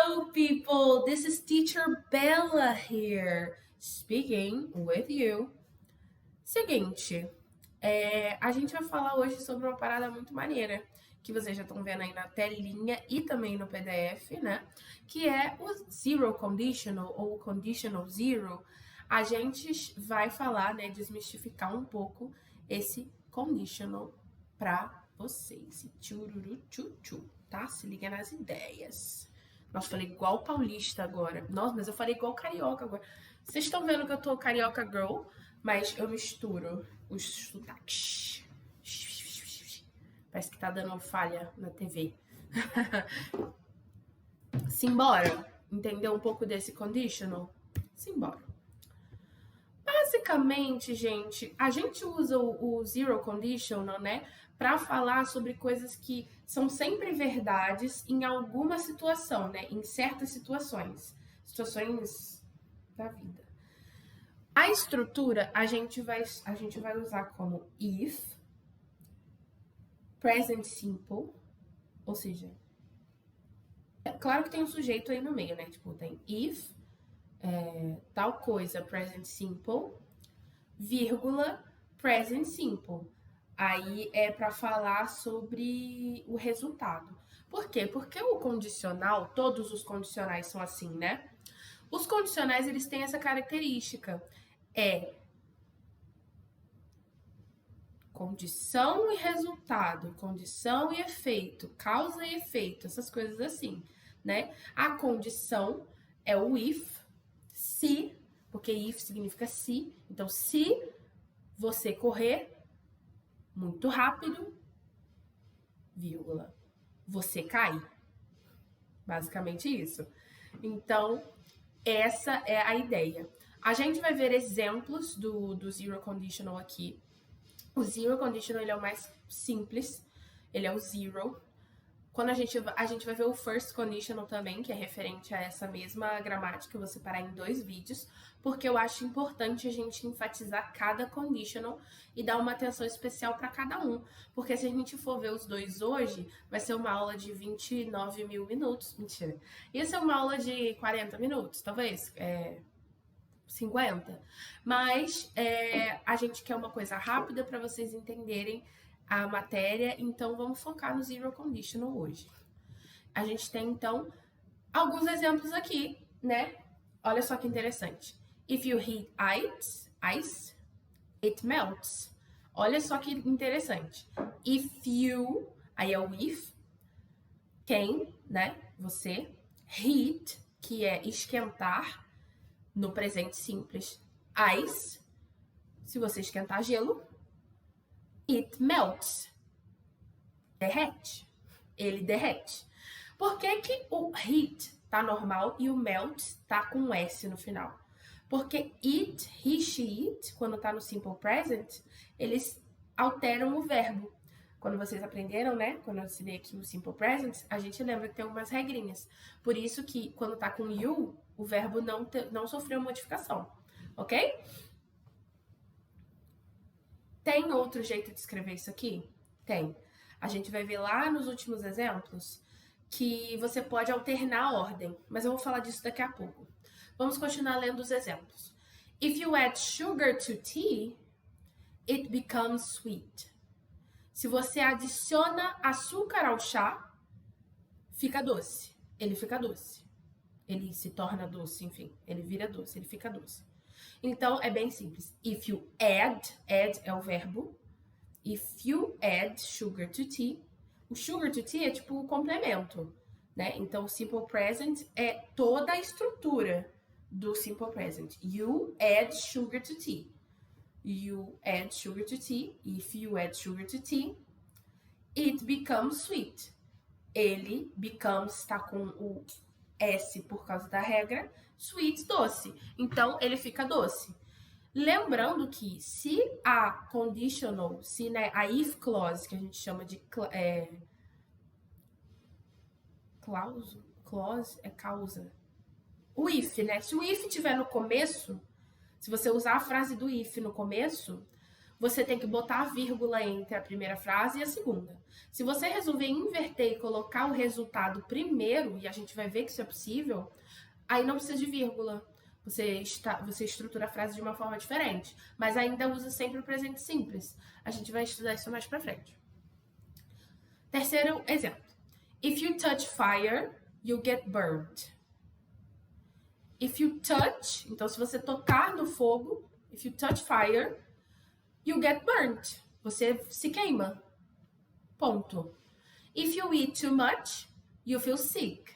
Hello, people. This is Teacher Bella here, speaking with you. Seguinte, a gente vai falar hoje sobre uma parada muito maneira, que vocês já estão vendo aí na telinha e também no PDF, né? Que é o Zero Conditional ou Conditional Zero. A gente vai falar, né, desmistificar um pouco esse conditional pra vocês. Tchururu, tchu, tá? Se liga nas ideias. Nossa, falei igual paulista agora. Nossa, mas eu falei igual carioca agora. Vocês estão vendo que eu tô carioca girl, mas eu misturo os sotaques. Parece que tá dando falha na TV. Simbora? Entender um pouco desse conditional? Simbora. Basicamente, gente, a gente usa o zero conditional, né, para falar sobre coisas que são sempre verdades em alguma situação, né, em certas situações da vida. A estrutura a gente vai usar como if, present simple, ou seja, é claro que tem um sujeito aí no meio, né, tipo, tem if, tal coisa, present simple, vírgula, present simple. Aí é para falar sobre o resultado. Por quê? Porque o condicional, todos os condicionais são assim, né? Os condicionais, eles têm essa característica. Condição e resultado, condição e efeito, causa e efeito, essas coisas assim, né? A condição é o if, se, porque if significa se. Então, se você correr muito rápido, vírgula, você cai. Basicamente isso. Então, essa é a ideia. A gente vai ver exemplos do zero conditional aqui. O zero conditional, ele é o mais simples. Ele é o zero. Quando a gente vai ver o first conditional também, que é referente a essa mesma gramática, eu vou separar em 2 vídeos, porque eu acho importante a gente enfatizar cada conditional e dar uma atenção especial para cada um. Porque se a gente for ver os dois hoje, vai ser uma aula de 29 mil minutos. Mentira. Ia ser uma aula de 40 minutos, talvez. 50. Mas a gente quer uma coisa rápida para vocês entenderem a matéria, então vamos focar no zero conditional hoje. A gente tem, então, alguns exemplos aqui, né? Olha só que interessante. If you heat ice, it melts. Olha só que interessante. If you, aí é o if, quem, né? Você. Heat, que é esquentar, no presente simples. Ice, se você esquentar gelo. It melts. Derrete. Ele derrete. Por que que o heat tá normal e o melt tá com S no final? Porque it, he, she, it, quando tá no simple present, eles alteram o verbo. Quando vocês aprenderam, né? Quando eu ensinei aqui o simple present, a gente lembra que tem algumas regrinhas. Por isso que quando tá com you, o verbo não sofreu modificação. Ok? Tem outro jeito de escrever isso aqui? Tem. A gente vai ver lá nos últimos exemplos que você pode alternar a ordem, mas eu vou falar disso daqui a pouco. Vamos continuar lendo os exemplos. If you add sugar to tea, it becomes sweet. Se você adiciona açúcar ao chá, fica doce. Ele fica doce. Ele se torna doce, enfim. Ele vira doce, ele fica doce. Então, é bem simples. If you add é o verbo. If you add sugar to tea. O sugar to tea é tipo o complemento, né? Então, o simple present é toda a estrutura do simple present. You add sugar to tea. You add sugar to tea. If you add sugar to tea, it becomes sweet. Ele becomes, está com o S por causa da regra, sweet, doce. Então, ele fica doce. Lembrando que se a conditional, se né, a if clause, que a gente chama de clause é causa. O if, né? Se o if tiver no começo, se você usar a frase do if no começo, você tem que botar a vírgula entre a primeira frase e a segunda. Se você resolver inverter e colocar o resultado primeiro, e a gente vai ver que isso é possível, aí não precisa de vírgula. Você estrutura a frase de uma forma diferente, mas ainda usa sempre o presente simples. A gente vai estudar isso mais pra frente. Terceiro exemplo. If you touch fire, you get burned. If you touch, então se você tocar no fogo, if you touch fire, you get burnt. Você se queima. Ponto. If you eat too much, you feel sick.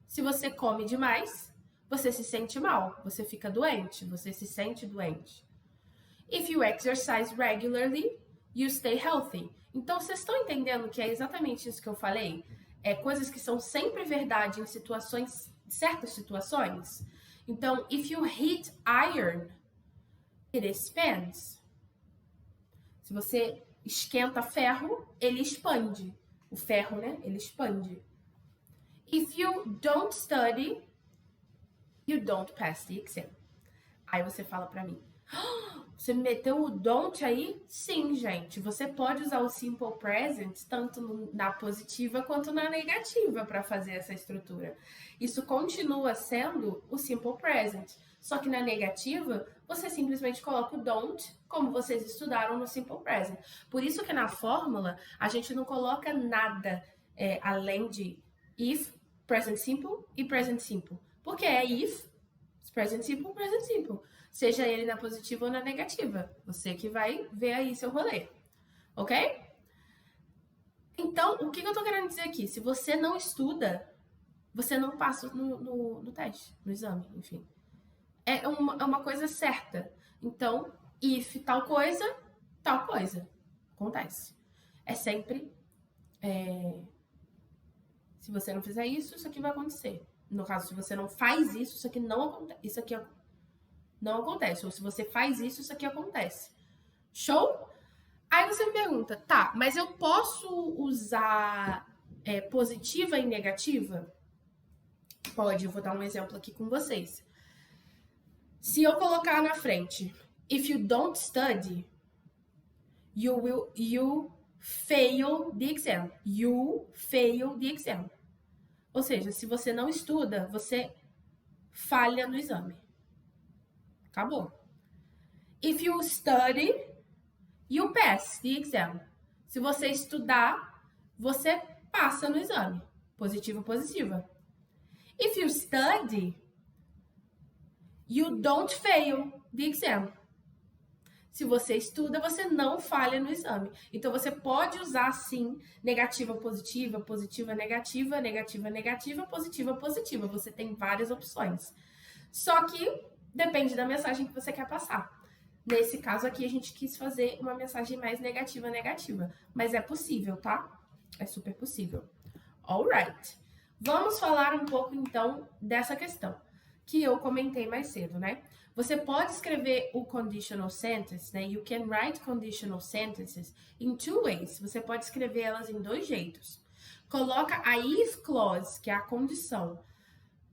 Se você come demais, você se sente mal, você fica doente, você se sente doente. If you exercise regularly, you stay healthy. Então, vocês estão entendendo que é exatamente isso que eu falei? É coisas que são sempre verdade em certas situações. Então, if you heat iron, it expands. Se você esquenta ferro, ele expande. O ferro, né? Ele expande. If you don't study, you don't pass the exam. Aí você fala pra mim, você meteu o don't aí? Sim, gente. Você pode usar o simple present tanto na positiva quanto na negativa para fazer essa estrutura. Isso continua sendo o simple present. Só que na negativa, você simplesmente coloca o don't, como vocês estudaram no simple present. Por isso que na fórmula, a gente não coloca nada além de if, present simple e present simple. Porque é if, present simple, present simple. Seja ele na positiva ou na negativa. Você que vai ver aí seu rolê. Ok? Então, o que eu tô querendo dizer aqui? Se você não estuda, você não passa no teste, no exame, enfim. É uma coisa certa. Então, if tal coisa, acontece. É sempre... se você não fizer isso, isso aqui vai acontecer. No caso, se você não faz isso, isso aqui não acontece. Isso aqui não acontece. Ou se você faz isso, isso aqui acontece. Show? Aí você me pergunta, tá, mas eu posso usar positiva e negativa? Pode, eu vou dar um exemplo aqui com vocês. Se eu colocar na frente, if you don't study, you fail the exam. You fail the exam. Ou seja, se você não estuda, você falha no exame. Acabou. If you study, you pass the exam. Se você estudar, você passa no exame. Positivo, positiva. If you study, you don't fail the exam. Se você estuda, você não falha no exame. Então, você pode usar, sim, negativa, positiva, positiva, negativa, negativa, negativa, positiva, positiva. Você tem várias opções. Só que depende da mensagem que você quer passar. Nesse caso aqui, a gente quis fazer uma mensagem mais negativa, negativa. Mas é possível, tá? É super possível. Alright. Vamos falar um pouco, então, dessa questão que eu comentei mais cedo, né? Você pode escrever o conditional sentence, né? You can write conditional sentences in two ways. Você pode escrever elas em dois jeitos. Coloca a if clause, que é a condição,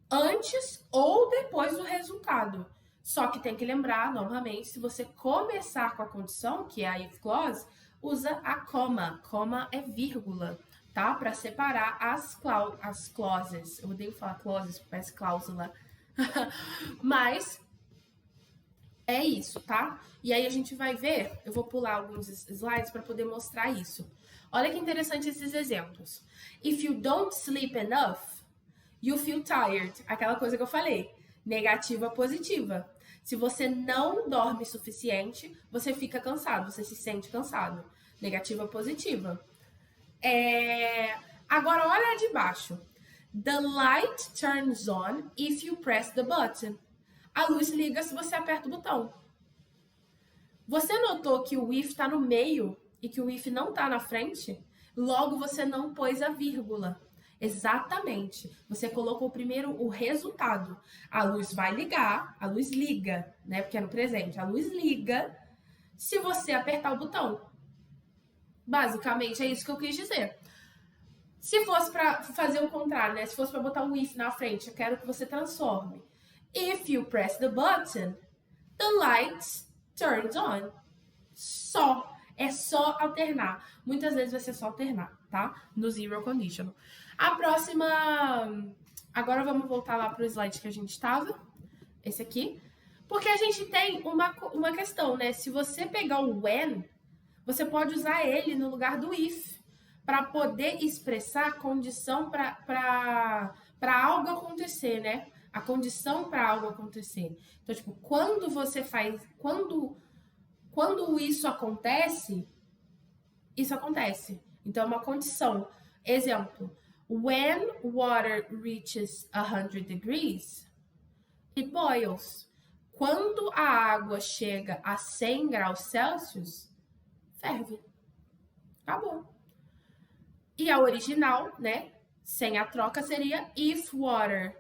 antes ou depois do resultado. Só que tem que lembrar, novamente, se você começar com a condição, que é a if clause, usa a comma. Comma é vírgula, tá? Para separar as clauses. Eu odeio falar clauses, parece cláusula. Mas é isso, tá? E aí a gente vai ver, eu vou pular alguns slides para poder mostrar isso. Olha que interessante esses exemplos. If you don't sleep enough, you feel tired. Aquela coisa que eu falei, negativa, positiva. Se você não dorme suficiente, você fica cansado, você se sente cansado. Negativa, positiva. Agora, olha de baixo. The light turns on if you press the button. A luz liga se você aperta o botão. Você notou que o if está no meio e que o if não está na frente? Logo, você não pôs a vírgula. Exatamente. Você colocou primeiro o resultado. A luz vai ligar, a luz liga, né? Porque é no presente. A luz liga se você apertar o botão. Basicamente, é isso que eu quis dizer. Se fosse para fazer o contrário, né? Se fosse para botar um if na frente, eu quero que você transforme. If you press the button, the light turns on. É só alternar. Muitas vezes vai ser só alternar, tá? No zero conditional. A próxima... Agora vamos voltar lá pro slide que a gente estava. Esse aqui. Porque a gente tem uma questão, né? Se você pegar o when, você pode usar ele no lugar do if para poder expressar a condição para algo acontecer, né? A condição para algo acontecer. Então, tipo, quando você faz... Quando isso acontece, isso acontece. Então, é uma condição. Exemplo. When water reaches 100 degrees, it boils. Quando a água chega a 100 graus Celsius, ferve. Acabou. E a original, né? Sem a troca, seria if water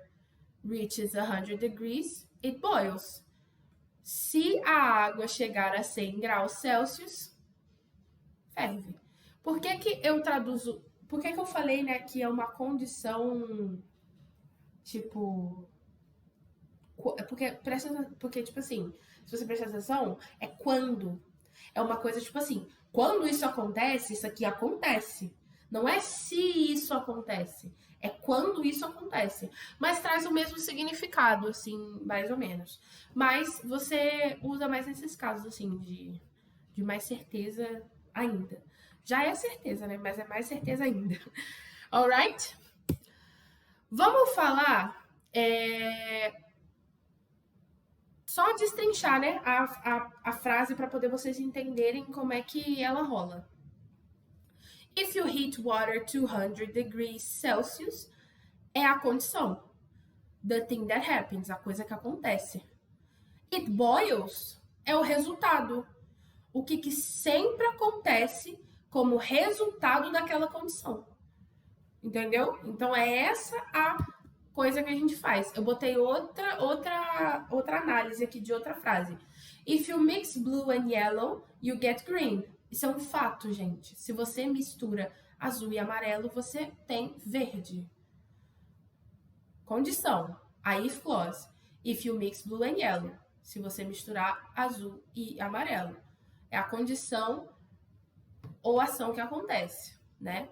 reaches 100 degrees, it boils. Se a água chegar a 100 graus Celsius, ferve. Por que que eu traduzo... Por que que eu falei, né, que é uma condição, tipo... Porque, tipo assim, se você prestar atenção, é quando. É uma coisa, tipo assim, quando isso acontece, isso aqui acontece. Não é se isso acontece, é quando isso acontece. Mas traz o mesmo significado, assim, mais ou menos. Mas você usa mais nesses casos, assim, de mais certeza ainda. Já é certeza, né? Mas é mais certeza ainda. Alright? Vamos falar... Só destrinchar, né, a frase para poder vocês entenderem como é que ela rola. If you heat water 200 degrees Celsius, é a condição. The thing that happens, a coisa que acontece. It boils é o resultado. O que sempre acontece como resultado daquela condição. Entendeu? Então, é essa a coisa que a gente faz. Eu botei outra análise aqui de outra frase. If you mix blue and yellow, you get green. Isso é um fato, gente. Se você mistura azul e amarelo, você tem verde. Condição. A if clause. If you mix blue and yellow. Se você misturar azul e amarelo. É a condição ou ação que acontece, né?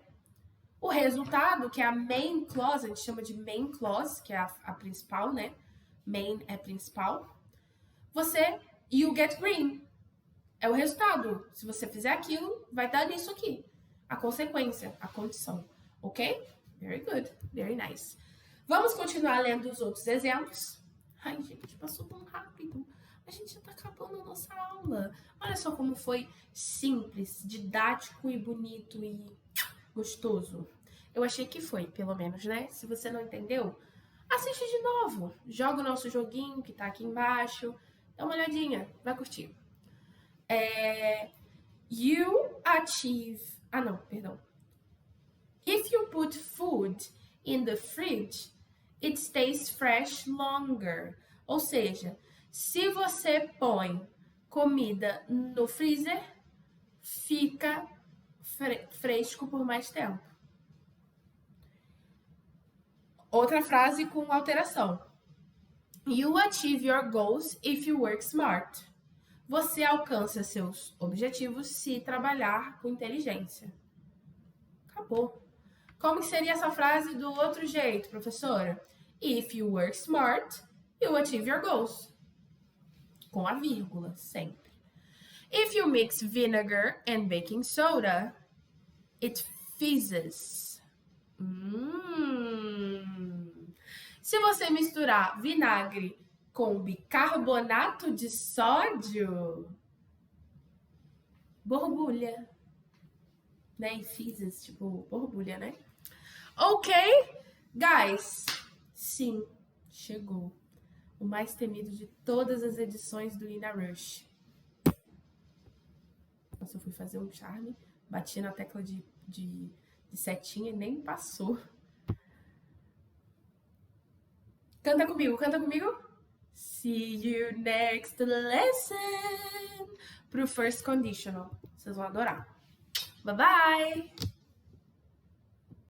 O resultado, que é a main clause, a gente chama de main clause, que é a principal, né? Main é principal. You get green. É o resultado. Se você fizer aquilo, vai dar nisso aqui. A consequência, a condição. Ok? Very good. Very nice. Vamos continuar lendo os outros exemplos. Ai, gente, passou tão rápido. A gente já tá acabando a nossa aula. Olha só como foi simples, didático e bonito e gostoso. Eu achei que foi, pelo menos, né? Se você não entendeu, assiste de novo. Joga o nosso joguinho que tá aqui embaixo. Dá uma olhadinha, vai curtir. You achieve... Ah, não, perdão. If you put food in the fridge, it stays fresh longer. Ou seja, se você põe comida no freezer, fica fresco por mais tempo. Outra frase com alteração. You achieve your goals if you work smart. Você alcança seus objetivos se trabalhar com inteligência. Acabou. Como seria essa frase do outro jeito, professora? If you work smart, you achieve your goals. Com a vírgula, sempre. If you mix vinegar and baking soda, it fizzes. Se você misturar vinagre com bicarbonato de sódio, borbulha. Né? E fizzes, tipo, borbulha, né? Ok, guys. Sim, chegou. O mais temido de todas as edições do Ina Rush. Nossa, eu fui fazer um charme, bati na tecla de setinha e nem passou. Canta comigo, canta comigo. See you next lesson. Pro first conditional. Vocês vão adorar. Bye, bye!